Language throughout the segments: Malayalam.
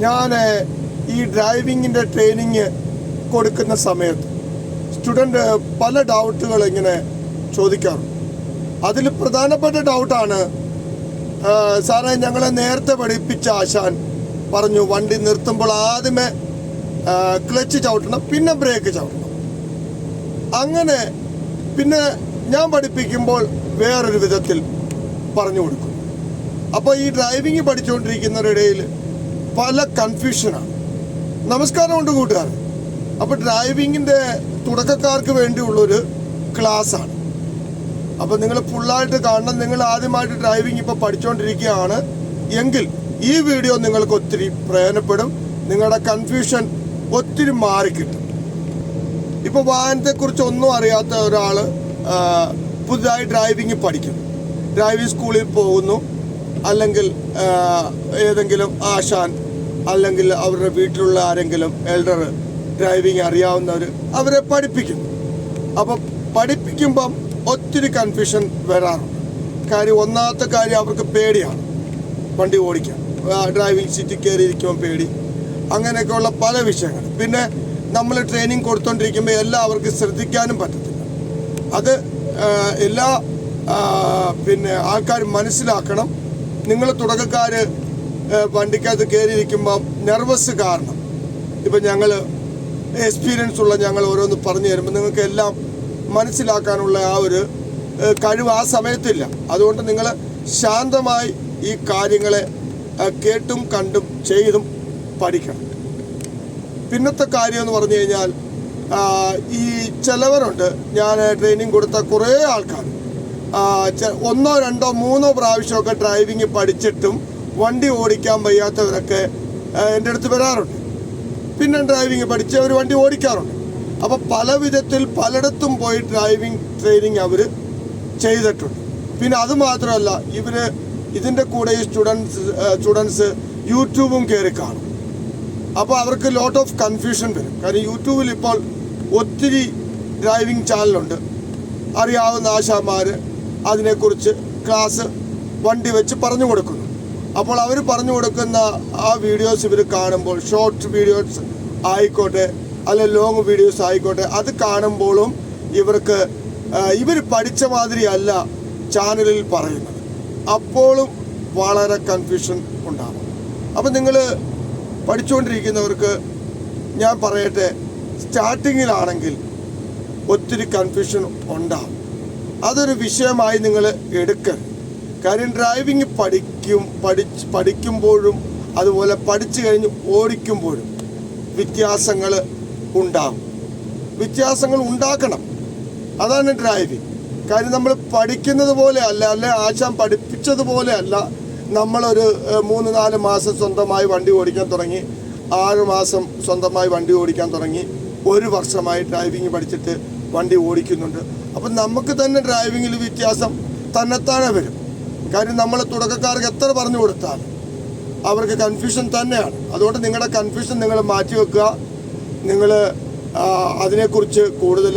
ഞാൻ ഈ ഡ്രൈവിങ്ങിൻ്റെ ട്രെയിനിങ് കൊടുക്കുന്ന സമയത്ത് സ്റ്റുഡൻറ്റ് പല ഡൗട്ടുകൾ ഇങ്ങനെ ചോദിക്കാറുണ്ട്. അതിൽ പ്രധാനപ്പെട്ട ഡൗട്ടാണ്, സാറേ ഞങ്ങളെ നേരത്തെ പഠിപ്പിച്ച ആശാൻ പറഞ്ഞു വണ്ടി നിർത്തുമ്പോൾ ആദ്യമേ ക്ലച്ച് ചവിട്ടണം, പിന്നെ ബ്രേക്ക് ചവിട്ടണം. അങ്ങനെ പിന്നെ ഞാൻ പഠിപ്പിക്കുമ്പോൾ വേറൊരു വിധത്തിൽ പറഞ്ഞു കൊടുക്കും. അപ്പോൾ ഈ ഡ്രൈവിങ് പഠിച്ചുകൊണ്ടിരിക്കുന്നവരുടെ ഇടയിൽ പല കൺഫ്യൂഷനാണ്. നമസ്കാരമുണ്ട് കൂട്ടുകാർ. അപ്പോൾ ഡ്രൈവിങ്ങിൻ്റെ തുടക്കക്കാർക്ക് വേണ്ടിയുള്ളൊരു ക്ലാസ്സാണ്. അപ്പോൾ നിങ്ങൾ ഫുള്ളായിട്ട് കാണണം. നിങ്ങൾ ആദ്യമായിട്ട് ഡ്രൈവിംഗ് ഇപ്പോൾ പഠിച്ചുകൊണ്ടിരിക്കുകയാണ് എങ്കിൽ ഈ വീഡിയോ നിങ്ങൾക്ക് ഒത്തിരി പ്രയോജനപ്പെടും. നിങ്ങളുടെ കൺഫ്യൂഷൻ ഒത്തിരി മാറിക്കിട്ടും. ഇപ്പോൾ വാഹനത്തെക്കുറിച്ച് ഒന്നും അറിയാത്ത ഒരാൾ പുതുതായി ഡ്രൈവിംഗ് പഠിക്കുന്നു, ഡ്രൈവിംഗ് സ്കൂളിൽ പോകുന്നു, അല്ലെങ്കിൽ ഏതെങ്കിലും ആശാൻ അല്ലെങ്കിൽ അവരുടെ വീട്ടിലുള്ള ആരെങ്കിലും എൽഡർ ഡ്രൈവിംഗ് അറിയാവുന്നവർ അവരെ പഠിപ്പിക്കുന്നു. അപ്പം പഠിപ്പിക്കുമ്പം ഒത്തിരി കൺഫ്യൂഷൻ വരാറുണ്ട്. കാര്യം ഒന്നാമത്തെ കാര്യം അവർക്ക് പേടിയാണ് വണ്ടി ഓടിക്കാൻ. ഡ്രൈവിംഗ് സീറ്റിൽ കയറിയിരിക്കുമ്പോൾ പേടി, അങ്ങനെയൊക്കെയുള്ള പല വിഷയങ്ങൾ. പിന്നെ നമ്മൾ ട്രെയിനിങ് കൊടുത്തോണ്ടിരിക്കുമ്പോൾ എല്ലാം അവർക്ക് ശ്രദ്ധിക്കാനും പറ്റത്തില്ല. അത് എല്ലാ പിന്നെ ആൾക്കാരും മനസ്സിലാക്കണം. നിങ്ങൾ തുടക്കക്കാർ വണ്ടിക്കകത്ത് കയറിയിരിക്കുമ്പം നെർവസ് കാരണം, ഇപ്പം ഞങ്ങൾ എക്സ്പീരിയൻസ് ഉള്ള ഞങ്ങൾ ഓരോന്ന് പറഞ്ഞു തരുമ്പോൾ നിങ്ങൾക്ക് എല്ലാം മനസ്സിലാക്കാനുള്ള ആ ഒരു കഴിവ് ആ സമയത്തില്ല. അതുകൊണ്ട് നിങ്ങൾ ശാന്തമായി ഈ കാര്യങ്ങളെ കേട്ടും കണ്ടും ചെയ്തും പഠിക്കണം. പിന്നത്തെ കാര്യം എന്ന് പറഞ്ഞു കഴിഞ്ഞാൽ, ഈ ചിലവരുണ്ട്, ഞാൻ ട്രെയിനിങ് കൊടുത്ത കുറേ ആൾക്കാർ 1, 2, 3 പ്രാവശ്യമൊക്കെ ഡ്രൈവിങ് പഠിച്ചിട്ടും വണ്ടി ഓടിക്കാൻ വയ്യാത്തവരൊക്കെ എൻ്റെ അടുത്ത് വരാറുണ്ട്. പിന്നെ ഡ്രൈവിങ് പഠിച്ച് അവർ വണ്ടി ഓടിക്കാറുണ്ട്. അപ്പോൾ പല വിധത്തിൽ പലയിടത്തും പോയി ഡ്രൈവിംഗ് ട്രെയിനിങ് അവർ ചെയ്തിട്ടുണ്ട്. പിന്നെ അതുമാത്രമല്ല, ഇവർ ഇതിൻ്റെ കൂടെ ഈ സ്റ്റുഡൻസ് യൂട്യൂബും കയറി കാണും. അപ്പോൾ അവർക്ക് ലോട്ട് ഓഫ് കൺഫ്യൂഷൻ വരും. കാരണം യൂട്യൂബിൽ ഇപ്പോൾ ഒത്തിരി ഡ്രൈവിംഗ് ചാനലുണ്ട്. അറിയാവുന്ന ആശാന്മാർ അതിനെക്കുറിച്ച് ക്ലാസ് വണ്ടി വെച്ച് പറഞ്ഞു കൊടുക്കുന്നു. അപ്പോൾ അവർ പറഞ്ഞു കൊടുക്കുന്ന ആ വീഡിയോസ് ഇവർ കാണുമ്പോൾ, ഷോർട്ട് വീഡിയോസ് ആയിക്കോട്ടെ അല്ലെ ലോങ് വീഡിയോസ് ആയിക്കോട്ടെ, അത് കാണുമ്പോഴും ഇവർക്ക് ഇവർ പഠിച്ച മാതിരി അല്ല ചാനലിൽ പറയുന്നത്. അപ്പോഴും വളരെ കൺഫ്യൂഷൻ ഉണ്ടാകും. അപ്പം നിങ്ങൾ പഠിച്ചുകൊണ്ടിരിക്കുന്നവർക്ക് ഞാൻ പറയട്ടെ, സ്റ്റാർട്ടിങ്ങിലാണെങ്കിൽ ഒത്തിരി കൺഫ്യൂഷൻ ഉണ്ടാകും. അതൊരു വിഷയമായി നിങ്ങൾ എടുക്കരുത്. കാര്യം ഡ്രൈവിംഗ് പഠിക്കുമ്പോഴും അതുപോലെ പഠിച്ചു കഴിഞ്ഞ് ഓടിക്കുമ്പോഴും വ്യത്യാസങ്ങൾ ഉണ്ടാകും. വ്യത്യാസങ്ങൾ ഉണ്ടാക്കണം. അതാണ് ഡ്രൈവിംഗ്. കാര്യം നമ്മൾ പഠിക്കുന്നത് പോലെ അല്ല, അല്ലെ ആശാൻ പഠിപ്പിച്ചതുപോലെ അല്ല. നമ്മളൊരു 3-4 മാസം സ്വന്തമായി വണ്ടി ഓടിക്കാൻ തുടങ്ങി, 6 മാസം സ്വന്തമായി വണ്ടി ഓടിക്കാൻ തുടങ്ങി, 1 വർഷമായി ഡ്രൈവിംഗ് പഠിച്ചിട്ട് വണ്ടി ഓടിക്കുന്നുണ്ട്. അപ്പം നമുക്ക് തന്നെ ഡ്രൈവിങ്ങിൽ വ്യത്യാസം തന്നെത്താനെ വരും. കാര്യം നമ്മൾ തുടക്കക്കാർക്ക് എത്ര പറഞ്ഞു കൊടുത്താൽ അവർക്ക് കൺഫ്യൂഷൻ തന്നെയാണ്. അതുകൊണ്ട് നിങ്ങളുടെ കൺഫ്യൂഷൻ നിങ്ങൾ മാറ്റി വെക്കുക. നിങ്ങൾ അതിനെക്കുറിച്ച് കൂടുതൽ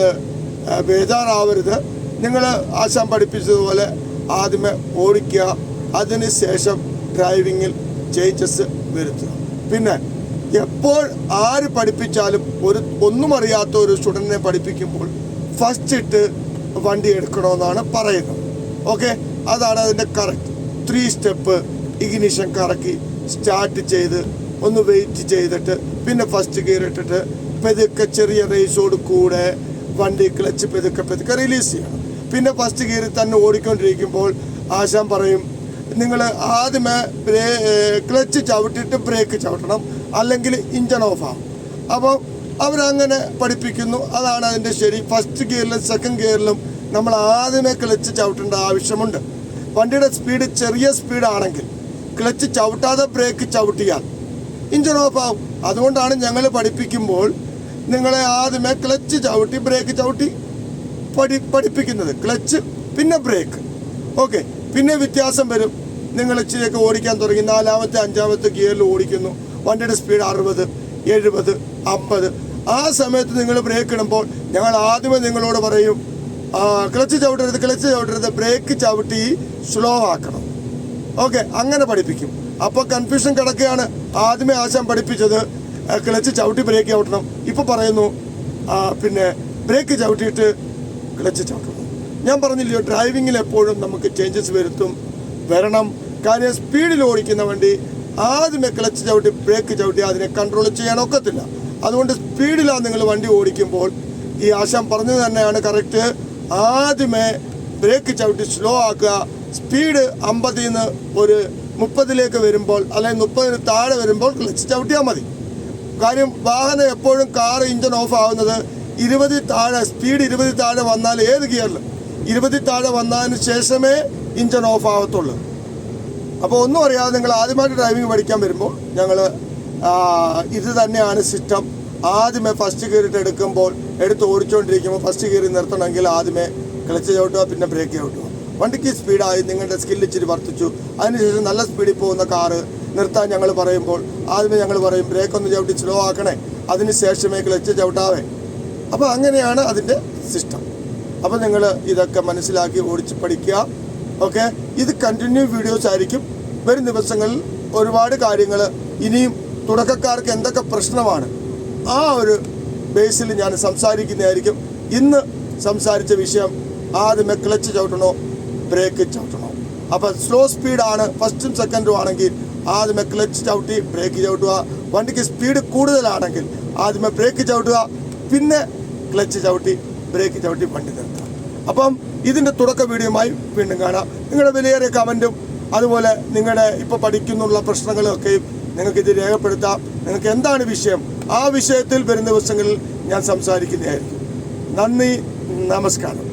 ബേജാറാവരുത്. നിങ്ങൾ ആശാൻ പഠിപ്പിച്ചതുപോലെ ആദ്യമേ ഓടിക്കുക, അതിന് ശേഷം ഡ്രൈവിങ്ങിൽ ചേഞ്ചസ് വരുത്തുക. പിന്നെ എപ്പോൾ ആര് പഠിപ്പിച്ചാലും ഒന്നും അറിയാത്ത ഒരു സ്റ്റുഡൻറ്റിനെ പഠിപ്പിക്കുമ്പോൾ ഫസ്റ്റ് ഇട്ട് വണ്ടി എടുക്കണമെന്നാണ് പറയുന്നത്. ഓക്കെ, അതാണ് അതിൻ്റെ കറക്റ്റ്. 3 സ്റ്റെപ്പ് ഇഗ്നിഷൻ കറക്കി സ്റ്റാർട്ട് ചെയ്ത് ഒന്ന് വെയിറ്റ് ചെയ്തിട്ട് പിന്നെ ഫസ്റ്റ് ഗിയർ ഇട്ടിട്ട് പെതുക്കെ ചെറിയ റേസോട് കൂടെ വണ്ടി ക്ലച്ച് പെതുക്കെ റിലീസ് ചെയ്യണം. പിന്നെ ഫസ്റ്റ് ഗിയറിൽ തന്നെ ഓടിക്കൊണ്ടിരിക്കുമ്പോൾ ആശാൻ പറയും, നിങ്ങൾ ആദ്യമേ ക്ലച്ച് ചവിട്ടിയിട്ട് ബ്രേക്ക് ചവിട്ടണം, അല്ലെങ്കിൽ ഇഞ്ചൻ ഓഫ് ആവും. അപ്പോൾ അവരങ്ങനെ പഠിപ്പിക്കുന്നു. അതാണ് അതിൻ്റെ ശരി. ഫസ്റ്റ് ഗിയറിലും സെക്കൻഡ് ഗിയറിലും നമ്മൾ ആദ്യമേ ക്ലച്ച് ചവിട്ടേണ്ട ആവശ്യമുണ്ട്. വണ്ടിയുടെ സ്പീഡ് ചെറിയ സ്പീഡാണെങ്കിൽ ക്ലച്ച് ചവിട്ടാതെ ബ്രേക്ക് ചവിട്ടിയാൽ ഇഞ്ചൻ ഓഫ് ആവും. അതുകൊണ്ടാണ് ഞങ്ങൾ പഠിപ്പിക്കുമ്പോൾ നിങ്ങളെ ആദ്യമേ ക്ലച്ച് ചവിട്ടി ബ്രേക്ക് ചവിട്ടി പഠിപ്പിക്കുന്നത്. ക്ലച്ച് പിന്നെ ബ്രേക്ക്. ഓക്കെ, പിന്നെ വ്യത്യാസം വരും. നിങ്ങൾ ഇച്ചിരിയൊക്കെ ഓടിക്കാൻ തുടങ്ങി, 4-ാമത്തെ 5-ാമത്തെ ഗിയറിൽ ഓടിക്കുന്നു, വണ്ടിയുടെ സ്പീഡ് 60, 70, 50. ആ സമയത്ത് നിങ്ങൾ ബ്രേക്ക് ഇടുമ്പോൾ ഞങ്ങൾ ആദ്യമേ നിങ്ങളോട് പറയും, ക്ലച്ച് ചവിട്ടരുത്, ബ്രേക്ക് ചവിട്ടി സ്ലോ ആക്കണം. ഓക്കെ, അങ്ങനെ പഠിപ്പിക്കും. അപ്പോൾ കൺഫ്യൂഷൻ കിടക്കുകയാണ്. ആദ്യമേ ആശാൻ പഠിപ്പിച്ചത് ക്ലച്ച് ചവിട്ടി ബ്രേക്ക് ചവിട്ടണം. ഇപ്പോൾ പറയുന്നു പിന്നെ ബ്രേക്ക് ചവിട്ടിയിട്ട് ക്ലച്ച് ചവിട്ടണം. ഞാൻ പറഞ്ഞില്ലയോ, ഡ്രൈവിങ്ങിൽ എപ്പോഴും നമുക്ക് ചേഞ്ചസ് വരണം. കാര്യം സ്പീഡിൽ ഓടിക്കുന്ന വണ്ടി ആദ്യമേ ക്ലച്ച് ചവിട്ടി ബ്രേക്ക് ചവിട്ടി അതിനെ കൺട്രോൾ ചെയ്യാൻ ഒക്കത്തില്ല. അതുകൊണ്ട് സ്പീഡിലാണ് നിങ്ങൾ വണ്ടി ഓടിക്കുമ്പോൾ ഈ ആശാൻ പറഞ്ഞത് തന്നെയാണ് കറക്റ്റ്. ആദ്യമേ ബ്രേക്ക് ചവിട്ടി സ്ലോ ആക്കുക. സ്പീഡ് 50 നിന്ന് ഒരു 30 വരുമ്പോൾ അല്ലെങ്കിൽ 30 താഴെ വരുമ്പോൾ ക്ലച്ച് ചവിട്ടിയാൽ മതി. കാര്യം വാഹനം എപ്പോഴും കാർ ഇഞ്ചൻ ഓഫ് ആവുന്നത് 20 താഴെ, സ്പീഡ് 20 താഴെ വന്നാൽ ഏത് ഗിയറിലും 20 താഴെ വന്നതിന് ശേഷമേ ഇഞ്ചൻ ഓഫ് ആവത്തുള്ളൂ. അപ്പോൾ ഒന്നും അറിയാതെ നിങ്ങൾ ആദ്യമായിട്ട് ഡ്രൈവിംഗ് പഠിക്കാൻ വരുമ്പോൾ ഞങ്ങൾ ഇത് തന്നെയാണ് സിസ്റ്റം. ആദ്യമേ ഫസ്റ്റ് ഗിയറിട്ട് എടുത്ത് ഓടിച്ചുകൊണ്ടിരിക്കുമ്പോൾ ഫസ്റ്റ് ഗിയറിൽ നിർത്തണമെങ്കിൽ ആദ്യമേ ക്ലച്ച് ചവിട്ടുക, പിന്നെ ബ്രേക്ക് ചവിട്ടുക. വണ്ടിക്ക് സ്പീഡായി, നിങ്ങളുടെ സ്കില്ല് ഇച്ചിരി വർദ്ധിച്ചു. അതിനുശേഷം നല്ല സ്പീഡിൽ പോകുന്ന കാറ് നിർത്താൻ ഞങ്ങൾ പറയുമ്പോൾ ആദ്യമേ ഞങ്ങൾ പറയും ബ്രേക്ക് ഒന്ന് ചവിട്ടി സ്ലോ ആക്കണേ, അതിന് ശേഷമേ ക്ലച്ച് ചവിട്ടാവേ. അപ്പോൾ അങ്ങനെയാണ് അതിൻ്റെ സിസ്റ്റം. അപ്പോൾ നിങ്ങൾ ഇതൊക്കെ മനസ്സിലാക്കി ഓടിച്ച് പഠിക്കുക. ഓക്കെ, ഇത് കണ്ടിന്യൂ വീഡിയോസ് ആയിരിക്കും. വരും ദിവസങ്ങളിൽ ഒരുപാട് കാര്യങ്ങൾ ഇനിയും തുടക്കക്കാർക്ക് എന്തൊക്കെ പ്രശ്നമാണ് ആ ഒരു ബേസിൽ ഞാൻ സംസാരിക്കുന്നതായിരിക്കും. ഇന്ന് സംസാരിച്ച വിഷയം ആദ്യമേ ക്ലച്ച് ചവിട്ടണോ ബ്രേക്ക് ചവിട്ടണോ. അപ്പോൾ സ്ലോ സ്പീഡാണ് ഫസ്റ്റും സെക്കൻഡും ആണെങ്കിൽ ആദ്യമേ ക്ലച്ച് ചവിട്ടി ബ്രേക്ക് ചവിട്ടുക. വണ്ടിക്ക് സ്പീഡ് കൂടുതലാണെങ്കിൽ ആദ്യമേ ബ്രേക്ക് ചവിട്ടുക, പിന്നെ ക്ലച്ച് ചവിട്ടി ബ്രേക്ക് ചവിട്ടി വണ്ടി നിർത്തുക. അപ്പം ഇതിൻ്റെ തുടക്ക വീഡിയോയുമായി വീണ്ടും കാണാം. നിങ്ങളുടെ വിലയേറിയ കമൻറ്റും അതുപോലെ നിങ്ങളുടെ ഇപ്പോൾ പഠിക്കുന്നുള്ള പ്രശ്നങ്ങളൊക്കെയും നിങ്ങൾക്കിത് രേഖപ്പെടുത്താം. നിങ്ങൾക്ക് എന്താണ് വിഷയം, ആ വിഷയത്തിൽ വരും ദിവസങ്ങളിൽ ഞാൻ സംസാരിക്കുന്നതായിരിക്കും. നന്ദി, നമസ്കാരം.